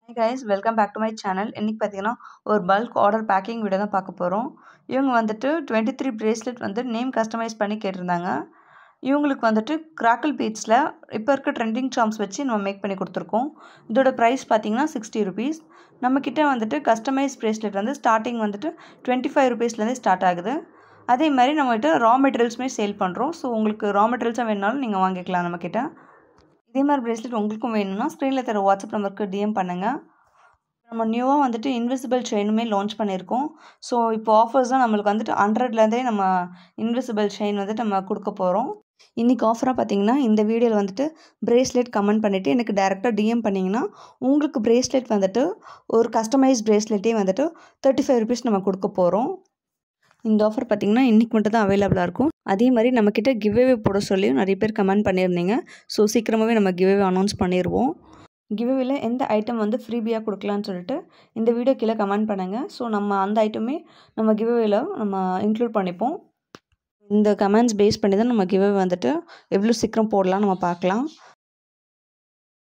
Hey guys, welcome back to my channel. இன்னைக்கு பார்த்தீங்கன்னா ஒரு பல்க் ஆர்டர் பேக்கிங் வீடியோ தான் பார்க்க போகிறோம். இவங்க வந்துட்டு 23 பிரேஸ்லெட் வந்து நேம் கஸ்டமைஸ் பண்ணி கேட்டிருந்தாங்க. இவங்களுக்கு வந்துட்டு கிராக்கிள் பீட்ஸில் இப்போ இருக்க ட்ரெண்டிங் சார்ம்ஸ் வச்சு நம்ம மேக் பண்ணி கொடுத்துருக்கோம். இதோட ப்ரைஸ் பார்த்தீங்கன்னா 60 ருபீஸ். நம்மக்கிட்ட வந்துட்டு கஸ்டமைஸ் பிரேஸ்லெட் வந்து ஸ்டார்டிங் வந்துட்டு 25 ருபீஸ்லேருந்து ஸ்டார்ட் ஆகுது. அதே மாதிரி நம்மகிட்ட ரா மெட்டீரியல்ஸுமே சேல் பண்ணுறோம். ஸோ உங்களுக்கு ரா மெட்டீரியல்ஸாக வேணுனாலும் நீங்கள் வாங்கிக்கலாம் நம்மக்கிட்ட. இதே மாதிரி பிரேஸ்லெட் உங்களுக்கும் வேணும்னா ஸ்க்ரீனில் தர வாட்ஸ்அப் நம்பருக்கு டிஎம் பண்ணுங்கள். நம்ம நியூவாக வந்துட்டு இன்விசிபிள் செயினுமே லான்ச் பண்ணியிருக்கோம். ஸோ இப்போ ஆஃபர்ஸ் தான் நம்மளுக்கு வந்துட்டு 100லேருந்தே நம்ம இன்விசிபிள் செயின் வந்துட்டு நம்ம கொடுக்க போகிறோம். இன்றைக்கி ஆஃபராக பார்த்தீங்கன்னா இந்த வீடியோவில் வந்துட்டு பிரேஸ்லெட் கமெண்ட் பண்ணிவிட்டு எனக்கு டேரெக்டாக டிஎம் பண்ணிங்கன்னா உங்களுக்கு பிரேஸ்லெட் வந்துட்டு ஒரு கஸ்டமைஸ் பிரேஸ்லெட்டே வந்துட்டு 35 ருபீஸ் நம்ம கொடுக்க போகிறோம். இந்த ஆஃபர் பார்த்திங்கன்னா இன்றைக்கி மட்டும் தான் அவைலபிளாக இருக்கும். அதே மாதிரி நம்மக்கிட்ட கிவ்அவே போட சொல்லியும் நிறைய பேர் கமெண்ட் பண்ணியிருந்தீங்க. ஸோ சீக்கிரமாகவே நம்ம கிவ்அவே அனௌன்ஸ் பண்ணிடுவோம். கிவ்அவேல எந்த ஐட்டம் வந்து ஃப்ரீபியாக கொடுக்கலான்னு சொல்லிட்டு இந்த வீடியோ கீழே கமெண்ட் பண்ணுங்கள். ஸோ நம்ம அந்த ஐட்டமே நம்ம கிவ்அவேல நம்ம இன்க்ளூட் பண்ணிப்போம். இந்த கமெண்ட்ஸ் பேஸ் பண்ணி தான் நம்ம கிவ்அவே வந்துட்டு எவ்வளோ சீக்கிரம் போடலாம் நம்ம பார்க்கலாம்.